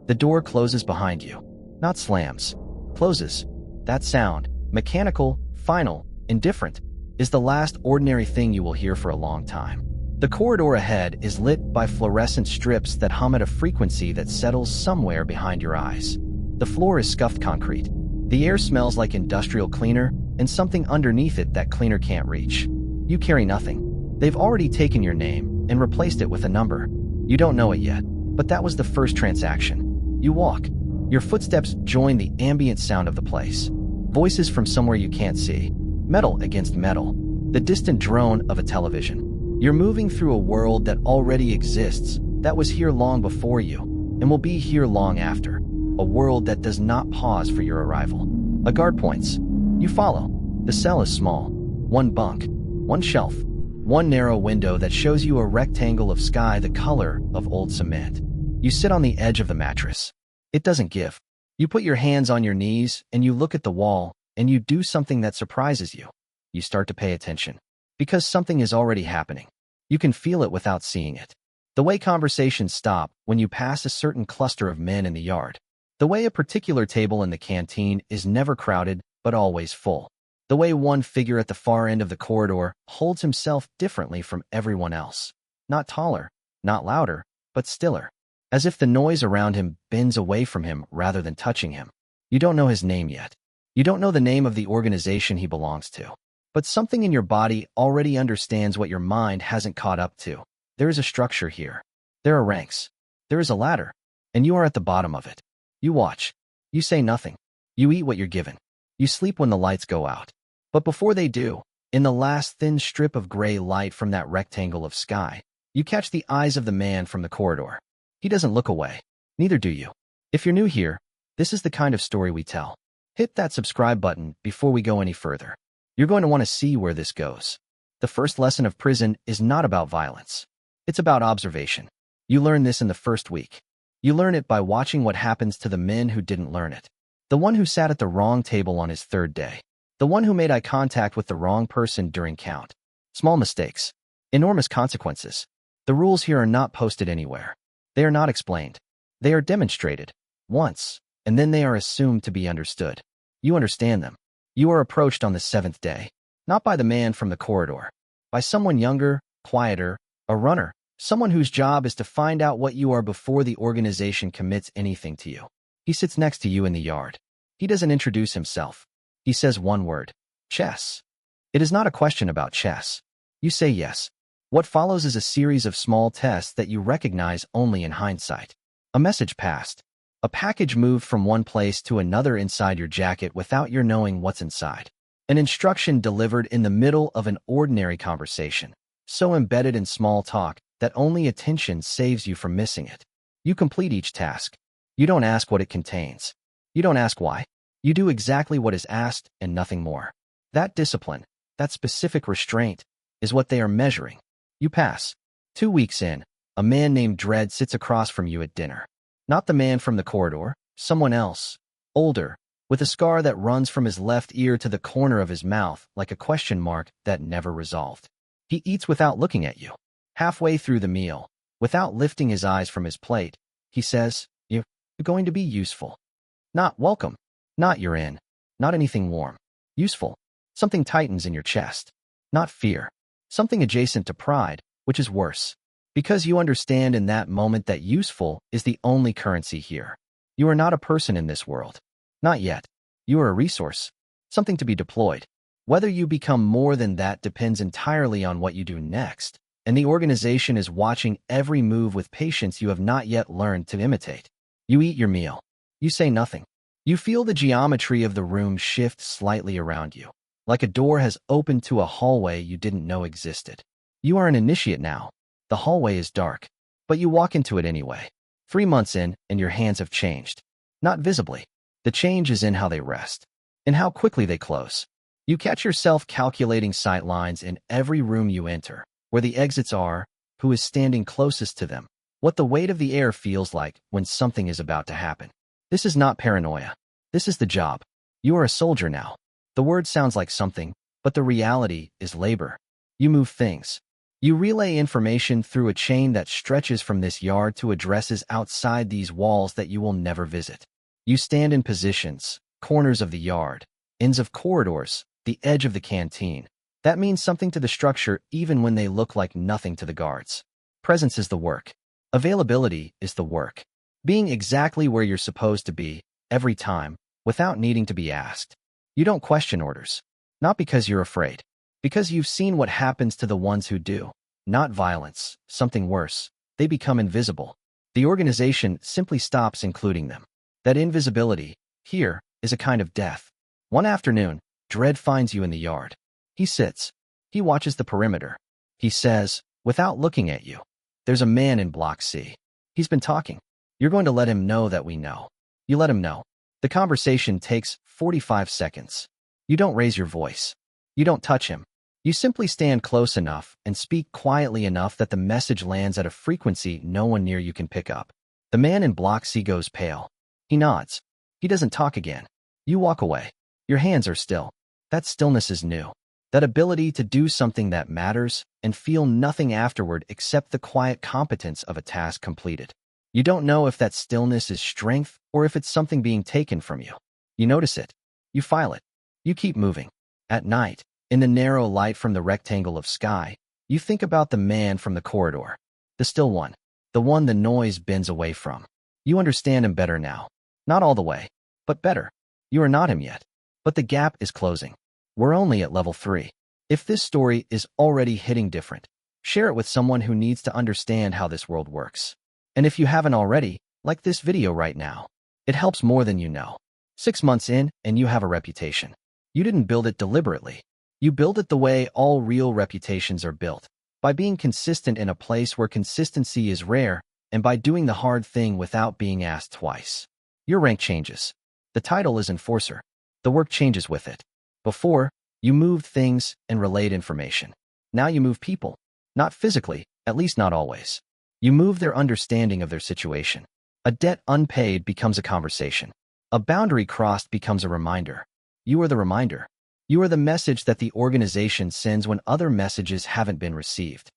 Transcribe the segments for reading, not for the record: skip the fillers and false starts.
The door closes behind you. Not slams. Closes. That sound, mechanical, final, indifferent, is the last ordinary thing you will hear for a long time. The corridor ahead is lit by fluorescent strips that hum at a frequency that settles somewhere behind your eyes. The floor is scuffed concrete. The air smells like industrial cleaner, and something underneath it that cleaner can't reach. You carry nothing. They've already taken your name and replaced it with a number. You don't know it yet, but that was the first transaction. You walk. Your footsteps join the ambient sound of the place. Voices from somewhere you can't see. Metal against metal. The distant drone of a television. You're moving through a world that already exists, that was here long before you, and will be here long after. A world that does not pause for your arrival. A guard points. You follow. The cell is small. One bunk. One shelf. One narrow window that shows you a rectangle of sky the color of old cement. You sit on the edge of the mattress. It doesn't give. You put your hands on your knees and you look at the wall and you do something that surprises you. You start to pay attention. Because something is already happening. You can feel it without seeing it. The way conversations stop when you pass a certain cluster of men in the yard. The way a particular table in the canteen is never crowded but always full. The way one figure at the far end of the corridor holds himself differently from everyone else. Not taller, not louder, but stiller. As if the noise around him bends away from him rather than touching him. You don't know his name yet. You don't know the name of the organization he belongs to. But something in your body already understands what your mind hasn't caught up to. There is a structure here. There are ranks. There is a ladder. And you are at the bottom of it. You watch. You say nothing. You eat what you're given. You sleep when the lights go out. But before they do, in the last thin strip of gray light from that rectangle of sky, you catch the eyes of the man from the corridor. He doesn't look away. Neither do you. If you're new here, this is the kind of story we tell. Hit that subscribe button before we go any further. You're going to want to see where this goes. The first lesson of prison is not about violence. It's about observation. You learn this in the first week. You learn it by watching what happens to the men who didn't learn it. The one who sat at the wrong table on his third day. The one who made eye contact with the wrong person during count. Small mistakes. Enormous consequences. The rules here are not posted anywhere. They are not explained. They are demonstrated. Once, and then they are assumed to be understood. You understand them. You are approached on the seventh day. Not by the man from the corridor. By someone younger, quieter, a runner. Someone whose job is to find out what you are before the organization commits anything to you. He sits next to you in the yard. He doesn't introduce himself. He says one word. Chess. It is not a question about chess. You say yes. What follows is a series of small tests that you recognize only in hindsight. A message passed. A package moved from one place to another inside your jacket without your knowing what's inside. An instruction delivered in the middle of an ordinary conversation. So embedded in small talk that only attention saves you from missing it. You complete each task. You don't ask what it contains. You don't ask why. You do exactly what is asked and nothing more. That discipline, that specific restraint, is what they are measuring. You pass. 2 weeks in, a man named Dredd sits across from you at dinner. Not the man from the corridor, someone else. Older, with a scar that runs from his left ear to the corner of his mouth like a question mark that never resolved. He eats without looking at you. Halfway through the meal, without lifting his eyes from his plate, he says, You're going to be useful. Not welcome. Not you're in. Not anything warm. Useful. Something tightens in your chest. Not fear. Something adjacent to pride, which is worse. Because you understand in that moment that useful is the only currency here. You are not a person in this world. Not yet. You are a resource. Something to be deployed. Whether you become more than that depends entirely on what you do next, and the organization is watching every move with patience you have not yet learned to imitate. You eat your meal. You say nothing. You feel the geometry of the room shift slightly around you, like a door has opened to a hallway you didn't know existed. You are an initiate now. The hallway is dark, but you walk into it anyway. 3 months in, and your hands have changed. Not visibly. The change is in how they rest, in how quickly they close. You catch yourself calculating sight lines in every room you enter, where the exits are, who is standing closest to them, what the weight of the air feels like when something is about to happen. This is not paranoia. This is the job. You are a soldier now. The word sounds like something, but the reality is labor. You move things. You relay information through a chain that stretches from this yard to addresses outside these walls that you will never visit. You stand in positions, corners of the yard, ends of corridors, the edge of the canteen. That means something to the structure even when they look like nothing to the guards. Presence is the work. Availability is the work. Being exactly where you're supposed to be, every time, without needing to be asked. You don't question orders. Not because you're afraid. Because you've seen what happens to the ones who do. Not violence, something worse. They become invisible. The organization simply stops including them. That invisibility, here, is a kind of death. One afternoon, Dredd finds you in the yard. He sits. He watches the perimeter. He says, without looking at you, "There's a man in Block C. He's been talking. You're going to let him know that we know." You let him know. The conversation takes 45 seconds. You don't raise your voice. You don't touch him. You simply stand close enough and speak quietly enough that the message lands at a frequency no one near you can pick up. The man in Block C goes pale. He nods. He doesn't talk again. You walk away. Your hands are still. That stillness is new. That ability to do something that matters and feel nothing afterward except the quiet competence of a task completed. You don't know if that stillness is strength or if it's something being taken from you. You notice it. You file it. You keep moving. At night, in the narrow light from the rectangle of sky, you think about the man from the corridor. The still one. The one the noise bends away from. You understand him better now. Not all the way, but better. You are not him yet. But the gap is closing. We're only at level 3. If this story is already hitting different, share it with someone who needs to understand how this world works. And if you haven't already, like this video right now. It helps more than you know. 6 months in, and you have a reputation. You didn't build it deliberately. You build it the way all real reputations are built, by being consistent in a place where consistency is rare, and by doing the hard thing without being asked twice. Your rank changes. The title is Enforcer. The work changes with it. Before, you moved things and relayed information. Now you move people. Not physically, at least not always. You move their understanding of their situation. A debt unpaid becomes a conversation. A boundary crossed becomes a reminder. You are the reminder. You are the message that the organization sends when other messages haven't been received.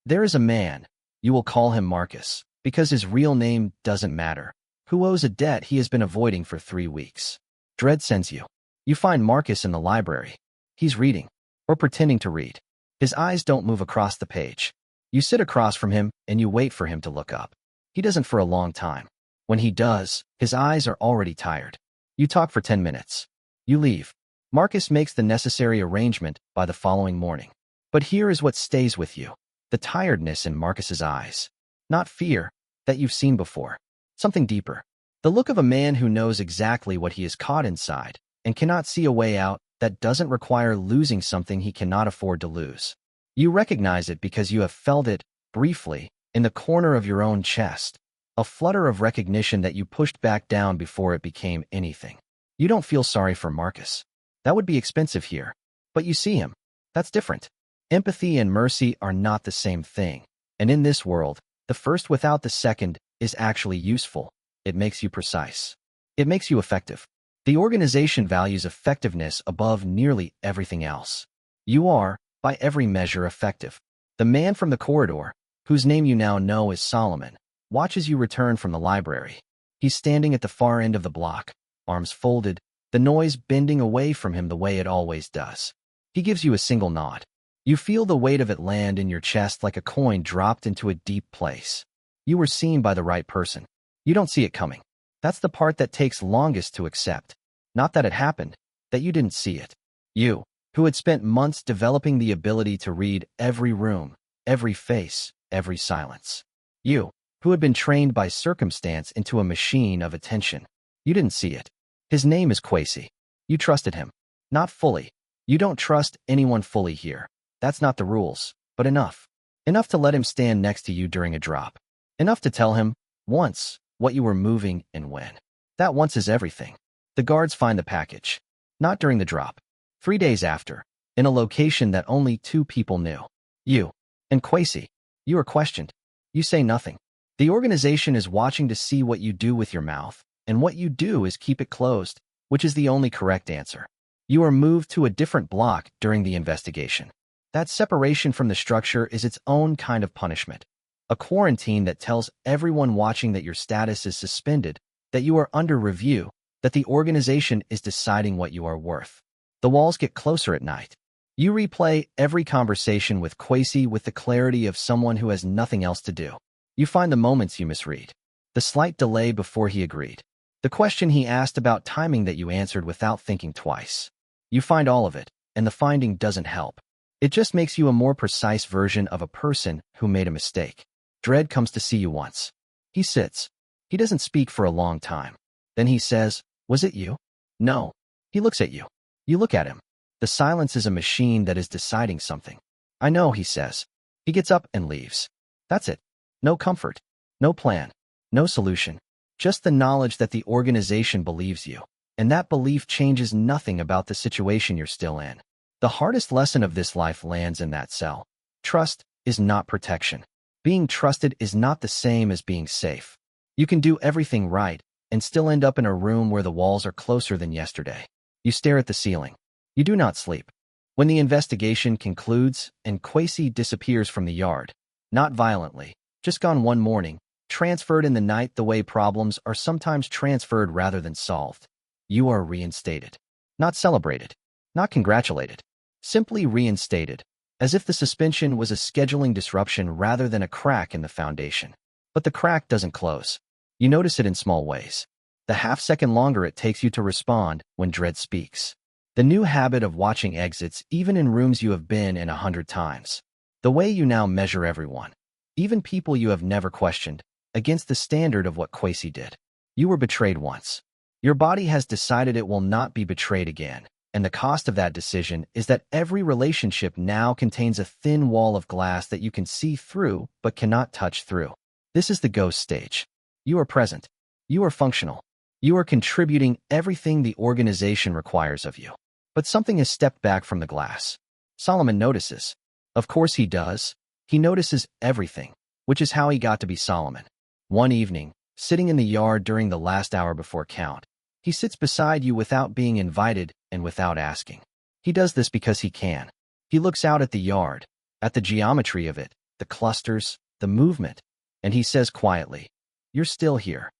There is a man, you will call him Marcus, because his real name doesn't matter, who owes a debt he has been avoiding for 3 weeks. Dredd sends you. You find Marcus in the library. He's reading, or pretending to read. His eyes don't move across the page. You sit across from him and you wait for him to look up. He doesn't for a long time. When he does, his eyes are already tired. You talk for 10 minutes. You leave. Marcus makes the necessary arrangement by the following morning. But here is what stays with you. The tiredness in Marcus's eyes. Not fear, that you've seen before. Something deeper. The look of a man who knows exactly what he is caught inside and cannot see a way out that doesn't require losing something he cannot afford to lose. You recognize it because you have felt it, briefly, in the corner of your own chest. A flutter of recognition that you pushed back down before it became anything. You don't feel sorry for Marcus. That would be expensive here. But you see him. That's different. Empathy and mercy are not the same thing. And in this world, the first without the second is actually useful. It makes you precise. It makes you effective. The organization values effectiveness above nearly everything else. You are, by every measure, effective. The man from the corridor, whose name you now know is Solomon, watches you return from the library. He's standing at the far end of the block, arms folded, the noise bending away from him the way it always does. He gives you a single nod. You feel the weight of it land in your chest like a coin dropped into a deep place. You were seen by the right person. You don't see it coming. That's the part that takes longest to accept. Not that it happened, that you didn't see it. You, who had spent months developing the ability to read every room, every face, every silence. You, who had been trained by circumstance into a machine of attention. You didn't see it. His name is Quasi. You trusted him. Not fully. You don't trust anyone fully here. That's not the rules, but enough. Enough to let him stand next to you during a drop. Enough to tell him, once, what you were moving and when. That once is everything. The guards find the package. Not during the drop. 3 days after, in a location that only 2 people knew. You and Quasi. You are questioned. You say nothing. The organization is watching to see what you do with your mouth, and what you do is keep it closed, which is the only correct answer. You are moved to a different block during the investigation. That separation from the structure is its own kind of punishment. A quarantine that tells everyone watching that your status is suspended, that you are under review, that the organization is deciding what you are worth. The walls get closer at night. You replay every conversation with Kwesi with the clarity of someone who has nothing else to do. You find the moments you misread. The slight delay before he agreed. The question he asked about timing that you answered without thinking twice. You find all of it, and the finding doesn't help. It just makes you a more precise version of a person who made a mistake. Dredd comes to see you once. He sits. He doesn't speak for a long time. Then he says, "Was it you?" "No." He looks at you. You look at him. The silence is a machine that is deciding something. "I know," he says. He gets up and leaves. That's it. No comfort. No plan. No solution. Just the knowledge that the organization believes you. And that belief changes nothing about the situation you're still in. The hardest lesson of this life lands in that cell. Trust is not protection. Being trusted is not the same as being safe. You can do everything right and still end up in a room where the walls are closer than yesterday. You stare at the ceiling. You do not sleep. When the investigation concludes and Kwesi disappears from the yard, not violently, just gone one morning, transferred in the night the way problems are sometimes transferred rather than solved, you are reinstated. Not celebrated. Not congratulated. Simply reinstated. As if the suspension was a scheduling disruption rather than a crack in the foundation. But the crack doesn't close. You notice it in small ways. The half-second longer it takes you to respond when Dredd speaks. The new habit of watching exits even in rooms you have been in 100 times. The way you now measure everyone, even people you have never questioned, against the standard of what Kwesi did. You were betrayed once. Your body has decided it will not be betrayed again. And the cost of that decision is that every relationship now contains a thin wall of glass that you can see through but cannot touch through. This is the ghost stage. You are present. You are functional. You are contributing everything the organization requires of you. But something has stepped back from the glass. Solomon notices. Of course he does. He notices everything, which is how he got to be Solomon. One evening, sitting in the yard during the last hour before count, he sits beside you without being invited and without asking. He does this because he can. He looks out at the yard, at the geometry of it, the clusters, the movement, and he says quietly, "You're still here."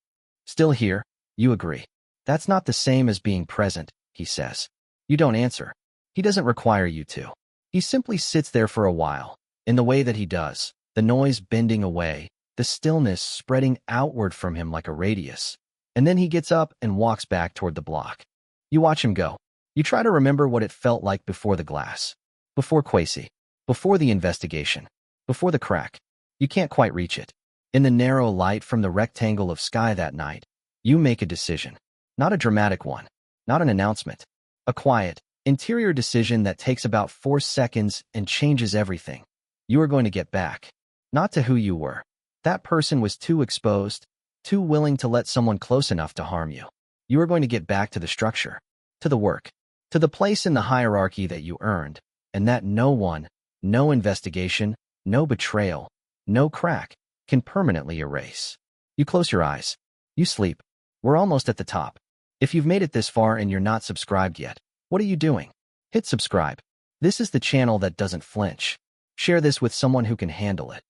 "Still here?" You agree. "That's not the same as being present," he says. You don't answer. He doesn't require you to. He simply sits there for a while, in the way that he does, the noise bending away, the stillness spreading outward from him like a radius. And then he gets up and walks back toward the block. You watch him go. You try to remember what it felt like before the glass, before Kwesi, before the investigation, before the crack. You can't quite reach it. In the narrow light from the rectangle of sky that night, you make a decision. Not a dramatic one. Not an announcement. A quiet, interior decision that takes about 4 seconds and changes everything. You are going to get back. Not to who you were. That person was too exposed, too willing to let someone close enough to harm you. You are going to get back to the structure, to the work, to the place in the hierarchy that you earned, and that no one, no investigation, no betrayal, no crack, can permanently erase. You close your eyes. You sleep. We're almost at the top. If you've made it this far and you're not subscribed yet, what are you doing? Hit subscribe. This is the channel that doesn't flinch. Share this with someone who can handle it.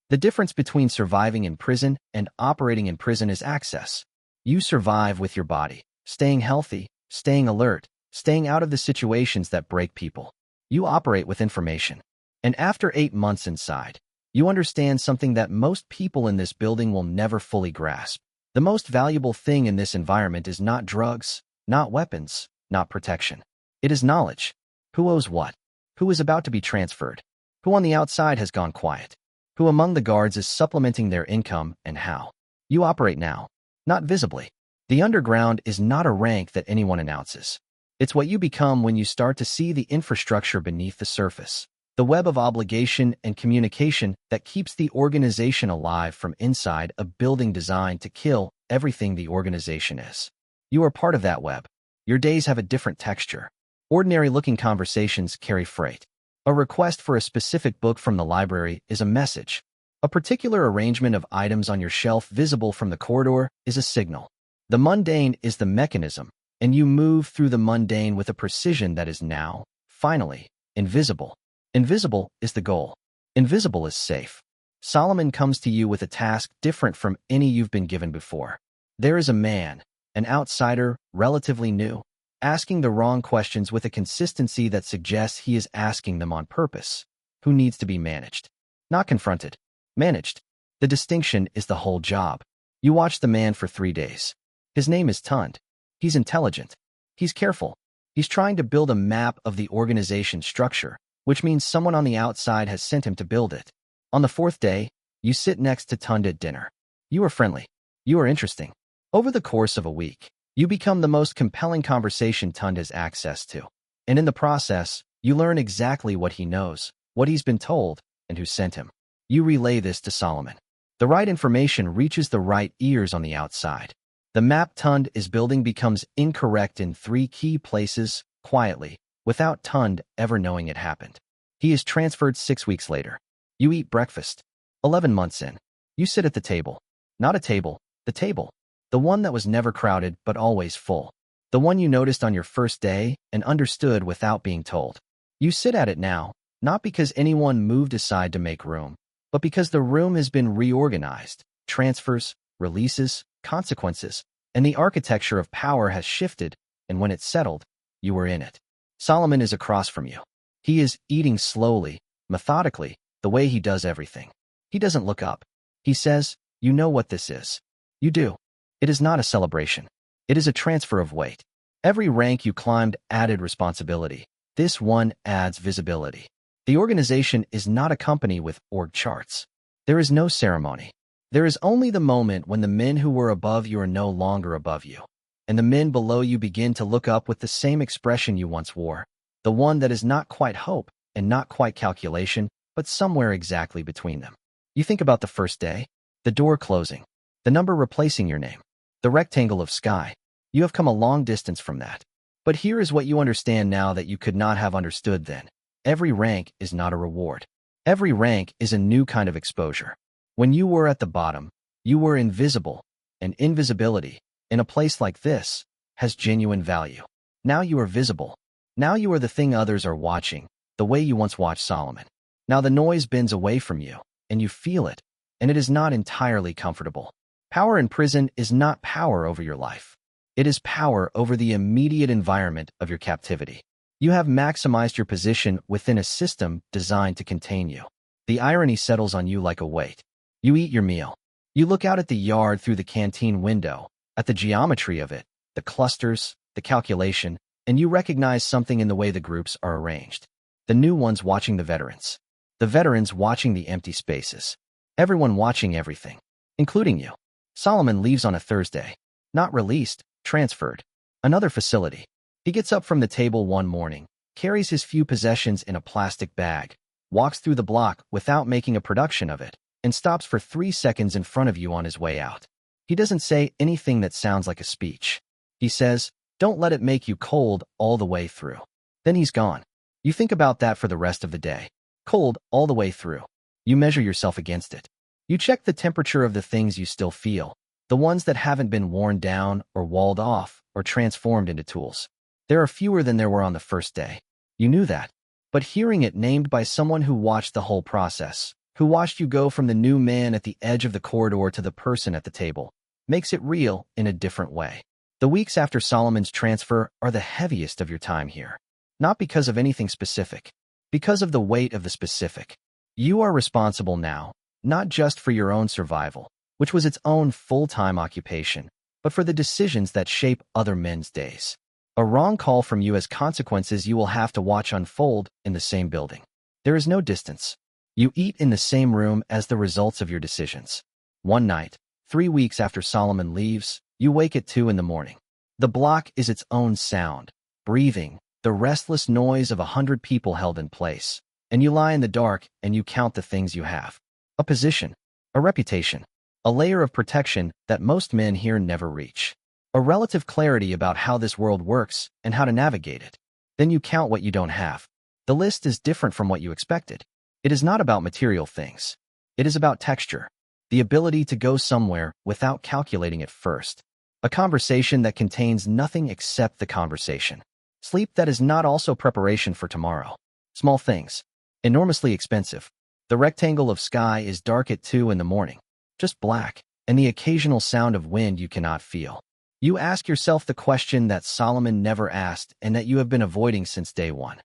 The difference between surviving in prison and operating in prison is access. You survive with your body, staying healthy, staying alert, staying out of the situations that break people. You operate with information. And after 8 months inside, you understand something that most people in this building will never fully grasp. The most valuable thing in this environment is not drugs, not weapons, not protection. It is knowledge. Who owes what? Who is about to be transferred? Who on the outside has gone quiet? Who among the guards is supplementing their income and how? You operate now, not visibly. The underground is not a rank that anyone announces. It's what you become when you start to see the infrastructure beneath the surface, the web of obligation and communication that keeps the organization alive from inside a building designed to kill everything the organization is. You are part of that web. Your days have a different texture. Ordinary-looking conversations carry freight. A request for a specific book from the library is a message. A particular arrangement of items on your shelf visible from the corridor is a signal. The mundane is the mechanism, and you move through the mundane with a precision that is now, finally, invisible. Invisible is the goal. Invisible is safe. Solomon comes to you with a task different from any you've been given before. There is a man, an outsider, relatively new, asking the wrong questions with a consistency that suggests he is asking them on purpose, who needs to be managed. Not confronted. Managed. The distinction is the whole job. You watch the man for 3 days. His name is Tund. He's intelligent. He's careful. He's trying to build a map of the organization's structure, which means someone on the outside has sent him to build it. On the 4th day, you sit next to Tund at dinner. You are friendly. You are interesting. Over the course of a week, you become the most compelling conversation Tund has access to. And in the process, you learn exactly what he knows, what he's been told, and who sent him. You relay this to Solomon. The right information reaches the right ears on the outside. The map Tund is building becomes incorrect in 3 key places, quietly, without Tund ever knowing it happened. He is transferred 6 weeks later. You eat breakfast. 11 months in. You sit at the table. Not a table, the table. The one that was never crowded but always full. The one you noticed on your first day and understood without being told. You sit at it now, not because anyone moved aside to make room, but because the room has been reorganized. Transfers, releases, consequences, and the architecture of power has shifted, and when it's settled, you were in it. Solomon is across from you. He is eating slowly, methodically, the way he does everything. He doesn't look up. He says, "You know what this is." You do. It is not a celebration. It is a transfer of weight. Every rank you climbed added responsibility. This one adds visibility. The organization is not a company with org charts. There is no ceremony. There is only the moment when the men who were above you are no longer above you, and the men below you begin to look up with the same expression you once wore, the one that is not quite hope and not quite calculation, but somewhere exactly between them. You think about the first day, the door closing, the number replacing your name, the rectangle of sky. You have come a long distance from that. But here is what you understand now that you could not have understood then. Every rank is not a reward. Every rank is a new kind of exposure. When you were at the bottom, you were invisible, and invisibility, in a place like this, has genuine value. Now you are visible. Now you are the thing others are watching, the way you once watched Solomon. Now the noise bends away from you, and you feel it, and it is not entirely comfortable. Power in prison is not power over your life. It is power over the immediate environment of your captivity. You have maximized your position within a system designed to contain you. The irony settles on you like a weight. You eat your meal. You look out at the yard through the canteen window, at the geometry of it, the clusters, the calculation, and you recognize something in the way the groups are arranged. The new ones watching the veterans. The veterans watching the empty spaces. Everyone watching everything, including you. Solomon leaves on a Thursday. Not released, transferred. Another facility. He gets up from the table one morning, carries his few possessions in a plastic bag, walks through the block without making a production of it, and stops for 3 seconds in front of you on his way out. He doesn't say anything that sounds like a speech. He says, "Don't let it make you cold all the way through." Then he's gone. You think about that for the rest of the day. Cold all the way through. You measure yourself against it. You check the temperature of the things you still feel, the ones that haven't been worn down or walled off or transformed into tools. There are fewer than there were on the first day. You knew that. But hearing it named by someone who watched the whole process, who watched you go from the new man at the edge of the corridor to the person at the table, makes it real in a different way. The weeks after Solomon's transfer are the heaviest of your time here. Not because of anything specific, because of the weight of the specific. You are responsible now, not just for your own survival, which was its own full-time occupation, but for the decisions that shape other men's days. A wrong call from you has consequences you will have to watch unfold in the same building. There is no distance. You eat in the same room as the results of your decisions. One night, 3 weeks after Solomon leaves, you wake at 2 in the morning. The block is its own sound, breathing, the restless noise of 100 people held in place. And you lie in the dark and you count the things you have. A position, a reputation, a layer of protection that most men here never reach. A relative clarity about how this world works and how to navigate it. Then you count what you don't have. The list is different from what you expected. It is not about material things. It is about texture, the ability to go somewhere without calculating it first. A conversation that contains nothing except the conversation. Sleep that is not also preparation for tomorrow. Small things. Enormously expensive. The rectangle of sky is dark at 2 in the morning, just black, and the occasional sound of wind you cannot feel. You ask yourself the question that Solomon never asked and that you have been avoiding since day one.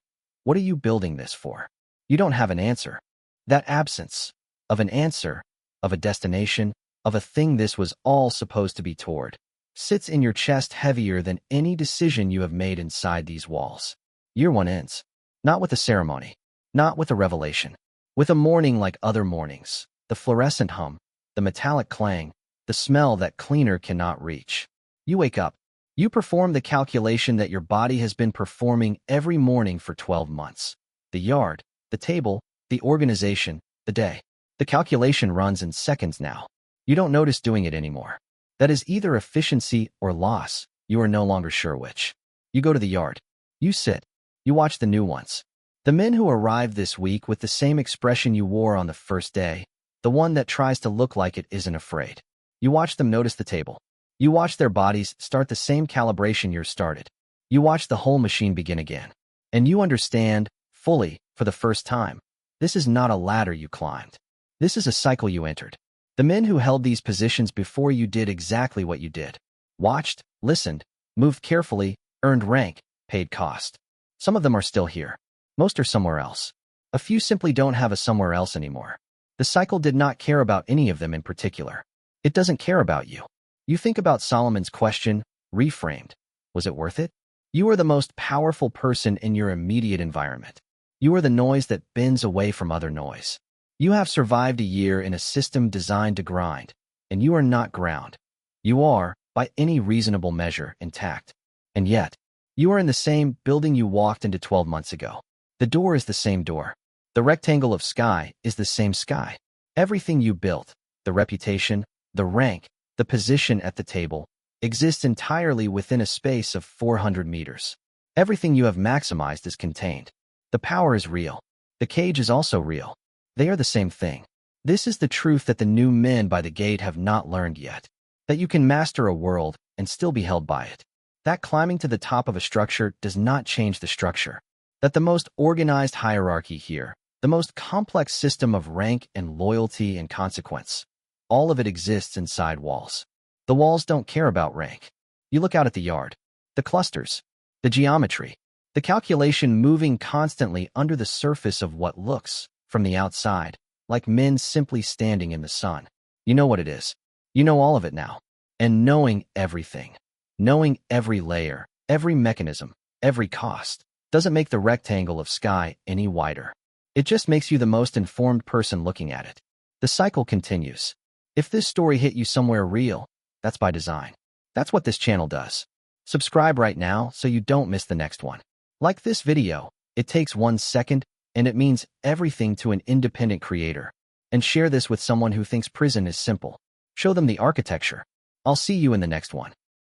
What are you building this for? You don't have an answer. That absence of an answer, of a destination, of a thing this was all supposed to be toward, sits in your chest heavier than any decision you have made inside these walls. Year 1 ends. Not with a ceremony. Not with a revelation. With a morning like other mornings. The fluorescent hum, the metallic clang, the smell that cleaner cannot reach. You wake up. You perform the calculation that your body has been performing every morning for 12 months. The yard, the table, the organization, the day. The calculation runs in seconds now. You don't notice doing it anymore. That is either efficiency or loss. You are no longer sure which. You go to the yard. You sit. You watch the new ones. The men who arrived this week with the same expression you wore on the first day, the one that tries to look like it isn't afraid. You watch them notice the table. You watch their bodies start the same calibration yours started. You watch the whole machine begin again. And you understand, fully, for the first time, this is not a ladder you climbed. This is a cycle you entered. The men who held these positions before you did exactly what you did. Watched, listened, moved carefully, earned rank, paid cost. Some of them are still here. Most are somewhere else. A few simply don't have a somewhere else anymore. The cycle did not care about any of them in particular. It doesn't care about you. You think about Solomon's question, reframed. Was it worth it? You are the most powerful person in your immediate environment. You are the noise that bends away from other noise. You have survived a year in a system designed to grind, and you are not ground. You are, by any reasonable measure, intact. And yet, you are in the same building you walked into 12 months ago. The door is the same door. The rectangle of sky is the same sky. Everything you built, the reputation, the rank, the position at the table, exists entirely within a space of 400 meters. Everything you have maximized is contained. The power is real. The cage is also real. They are the same thing. This is the truth that the new men by the gate have not learned yet. That you can master a world and still be held by it. That climbing to the top of a structure does not change the structure. That the most organized hierarchy here, the most complex system of rank and loyalty and consequence, all of it exists inside walls. The walls don't care about rank. You look out at the yard, the clusters, the geometry, the calculation moving constantly under the surface of what looks, from the outside, like men simply standing in the sun. You know what it is. You know all of it now. And knowing everything, knowing every layer, every mechanism, every cost, doesn't make the rectangle of sky any wider. It just makes you the most informed person looking at it. The cycle continues. If this story hit you somewhere real, that's by design. That's what this channel does. Subscribe right now so you don't miss the next one. Like this video, it takes 1 second, and it means everything to an independent creator. And share this with someone who thinks prison is simple. Show them the architecture. I'll see you in the next one.